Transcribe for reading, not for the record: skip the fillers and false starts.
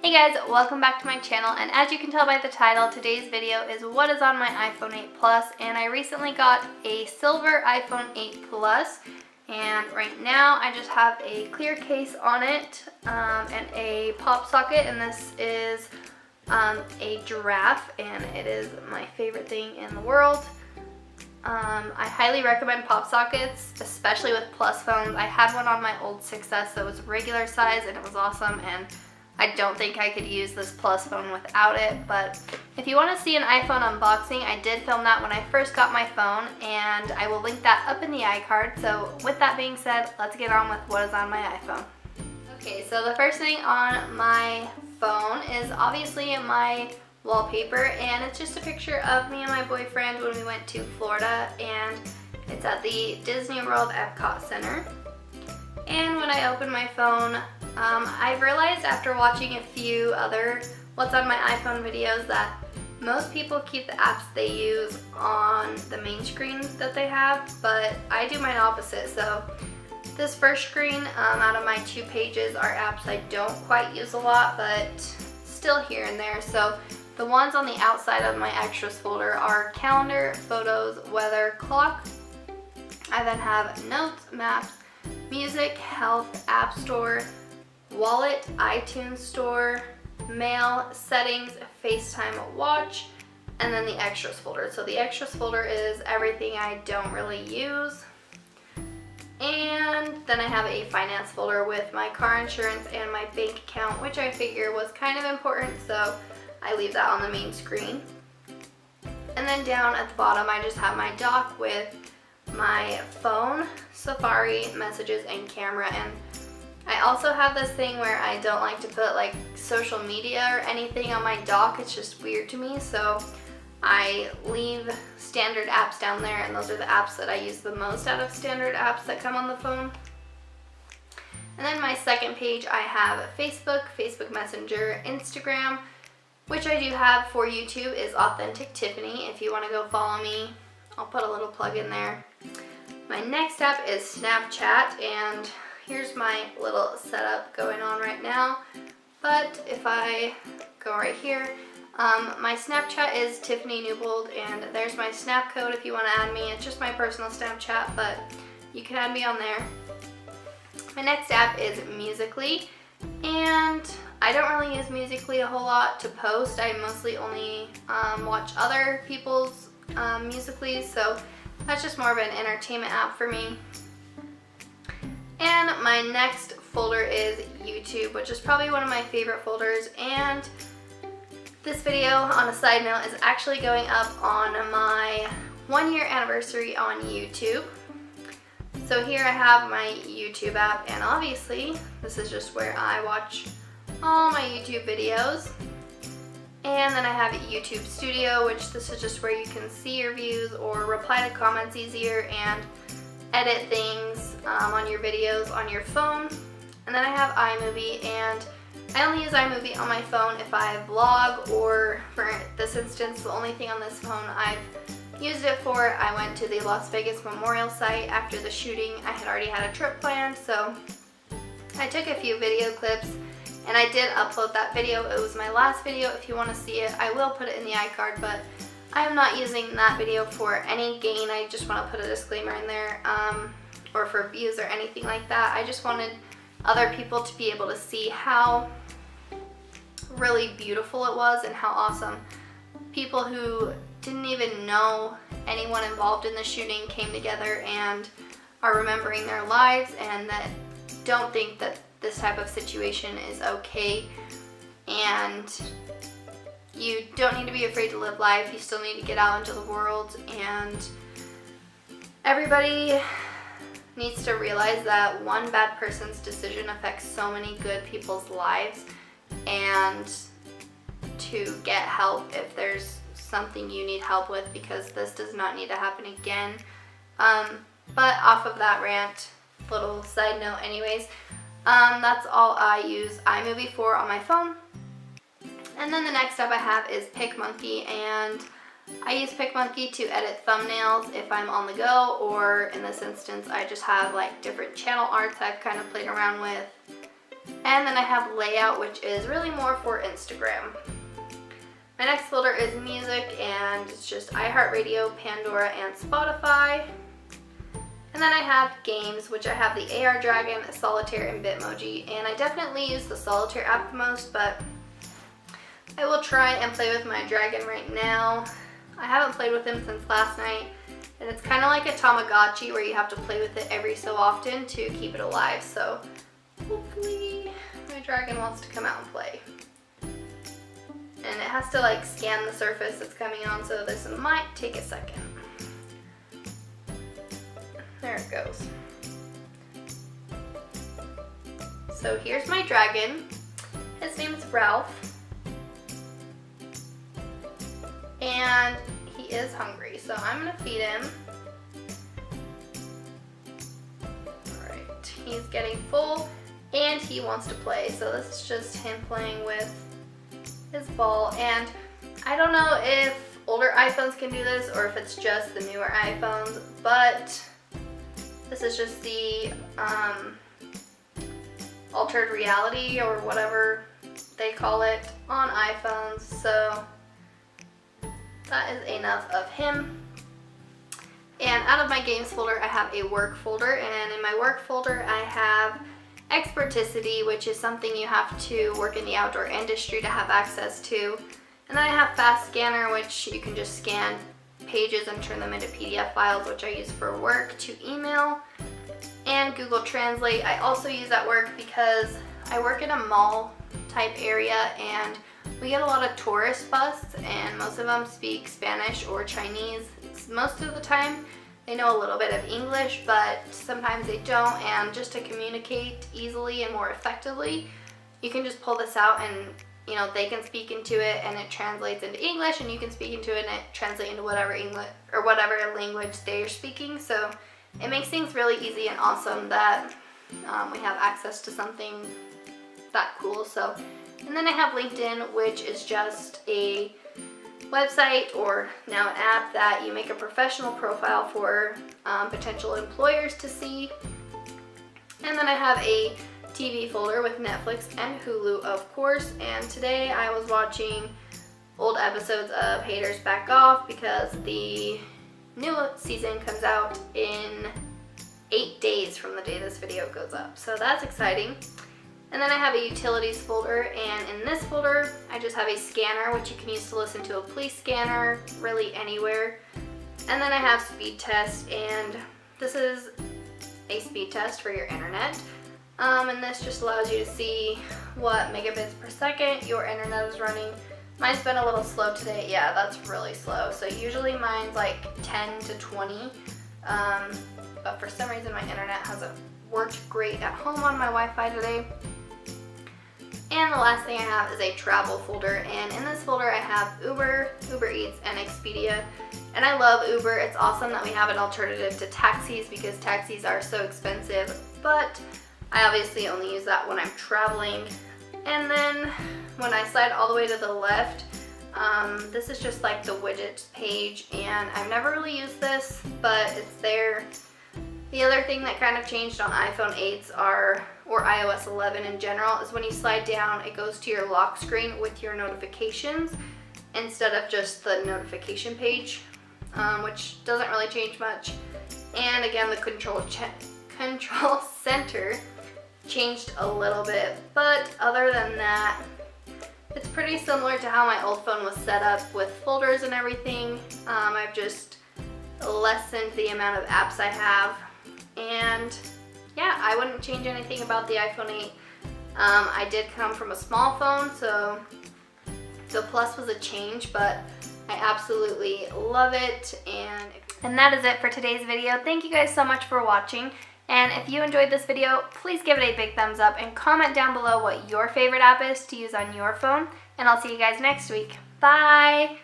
Hey guys, welcome back to my channel, and as you can tell by the title, today's video is what is on my iPhone 8 Plus, and I recently got a silver iPhone 8 Plus, and right now I just have a clear case on it and a pop socket, and this is a giraffe, and it is my favorite thing in the world. I highly recommend pop sockets, especially with Plus phones. I had one on my old 6S that was regular size and it was awesome, and I don't think I could use this Plus phone without it. But if you want to see an iPhone unboxing, I did film that when I first got my phone, and I will link that up in the iCard. So with that being said, let's get on with what is on my iPhone. Okay, so the first thing on my phone is obviously my wallpaper, and it's just a picture of me and my boyfriend when we went to Florida, and it's at the Disney World Epcot Center. And when I open my phone, I've realized after watching a few other what's on my iPhone videos that most people keep the apps they use on the main screen that they have, but I do mine opposite. So this first screen out of my 2 pages are apps I don't quite use a lot, but still here and there. So the ones on the outside of my extras folder are calendar, photos, weather, clock. I then have notes, maps, music, health, app store, wallet, iTunes store, mail, settings, FaceTime, watch, and then the extras folder. So the extras folder is everything I don't really use. And then I have a finance folder with my car insurance and my bank account, which I figure was kind of important, so I leave that on the main screen. And then down at the bottom I just have my dock with my phone, Safari, messages, and camera. And I also have this thing where I don't like to put like social media or anything on my dock. It's just weird to me, so I leave standard apps down there, and those are the apps that I use the most out of standard apps that come on the phone. And then my second page I have Facebook, Facebook Messenger, Instagram, which I do have for YouTube is Authentic Tiffany. If you want to go follow me, I'll put a little plug in there. My next app is Snapchat, and here's my little setup going on right now. But if I go right here, my Snapchat is Tiffany Newbold, and there's my Snap code if you want to add me. It's just my personal Snapchat, but you can add me on there. My next app is Musical.ly, and I don't really use Musical.ly a whole lot to post. I mostly only watch other people's Musical.ly, so that's just more of an entertainment app for me. And my next folder is YouTube, which is probably one of my favorite folders, and this video, on a side note, is actually going up on my 1-year anniversary on YouTube. So here I have my YouTube app, and obviously this is just where I watch all my YouTube videos. And then I have YouTube Studio, which this is just where you can see your views or reply to comments easier and edit things on your videos on your phone. And then I have iMovie, and I only use iMovie on my phone if I vlog, or for this instance, the only thing on this phone I've used it for, I went to the Las Vegas Memorial site after the shooting. I had already had a trip planned, so I took a few video clips, and I did upload that video. It was my last video. If you want to see it, I will put it in the iCard, but I am not using that video for any gain. I just want to put a disclaimer in there, or for views or anything like that. I just wanted other people to be able to see how really beautiful it was and how awesome people who didn't even know anyone involved in the shooting came together and are remembering their lives, and that don't think that this type of situation is okay. And you don't need to be afraid to live life. You still need to get out into the world, and everybody needs to realize that one bad person's decision affects so many good people's lives, and to get help if there's something you need help with, because this does not need to happen again. But off of that rant, little side note anyways, that's all I use iMovie for on my phone. And then the next app I have is PicMonkey, and I use PicMonkey to edit thumbnails if I'm on the go, or in this instance I just have like different channel arts I've kind of played around with. And then I have layout, which is really more for Instagram. My next folder is music, and it's just iHeartRadio, Pandora, and Spotify. And then I have games, which I have the AR Dragon, Solitaire, and Bitmoji. And I definitely use the Solitaire app the most, but I will try and play with my dragon right now. I haven't played with him since last night, and it's kind of like a Tamagotchi where you have to play with it every so often to keep it alive. So hopefully my dragon wants to come out and play. And it has to like scan the surface it's coming on, so this might take a second. There it goes. So here's my dragon. His name is Ralph. And he is hungry, so I'm gonna feed him. Alright, he's getting full and he wants to play, so this is just him playing with his ball. And I don't know if older iPhones can do this or if it's just the newer iPhones, but this is just the altered reality or whatever they call it on iPhones, so that is enough of him. And out of my games folder, I have a work folder, and in my work folder I have Experticity, which is something you have to work in the outdoor industry to have access to. And then I have Fast Scanner, which you can just scan pages and turn them into PDF files, which I use for work, to email. And Google Translate I also use at work because I work in a mall type area and we get a lot of tourist buses, and most of them speak Spanish or Chinese. Most of the time they know a little bit of English, but sometimes they don't, and just to communicate easily and more effectively, you can just pull this out and they can speak into it and it translates into English, and you can speak into it and it translates into whatever English or whatever language they're speaking. So it makes things really easy and awesome that we have access to something that cool. So, and then I have LinkedIn, which is just a website or now an app that you make a professional profile for potential employers to see. And then I have a TV folder with Netflix and Hulu, of course, and today I was watching old episodes of Haters Back Off because the new season comes out in 8 days from the day this video goes up, so that's exciting. And then I have a utilities folder, and in this folder I just have a scanner, which you can use to listen to a police scanner really anywhere. And then I have speed test, and this is a speed test for your internet. And this just allows you to see what megabits per second your internet is running. Mine's been a little slow today. Yeah, that's really slow. So usually mine's like 10 to 20, but for some reason my internet hasn't worked great at home on my Wi-Fi today. And the last thing I have is a travel folder, and in this folder I have Uber, Uber Eats, and Expedia. And I love Uber. It's awesome that we have an alternative to taxis because taxis are so expensive, but I obviously only use that when I'm traveling. And then when I slide all the way to the left, this is just like the widgets page, and I've never really used this, but it's there. The other thing that kind of changed on iPhone 8s or iOS 11 in general is when you slide down, it goes to your lock screen with your notifications instead of just the notification page, which doesn't really change much. And again, the control center changed a little bit, but other than that, it's pretty similar to how my old phone was set up with folders and everything. I've just lessened the amount of apps I have, and yeah, I wouldn't change anything about the iPhone 8. I did come from a small phone, so Plus was a change, but I absolutely love it. And that is it for today's video. Thank you guys so much for watching. And if you enjoyed this video, please give it a big thumbs up and comment down below what your favorite app is to use on your phone. And I'll see you guys next week. Bye!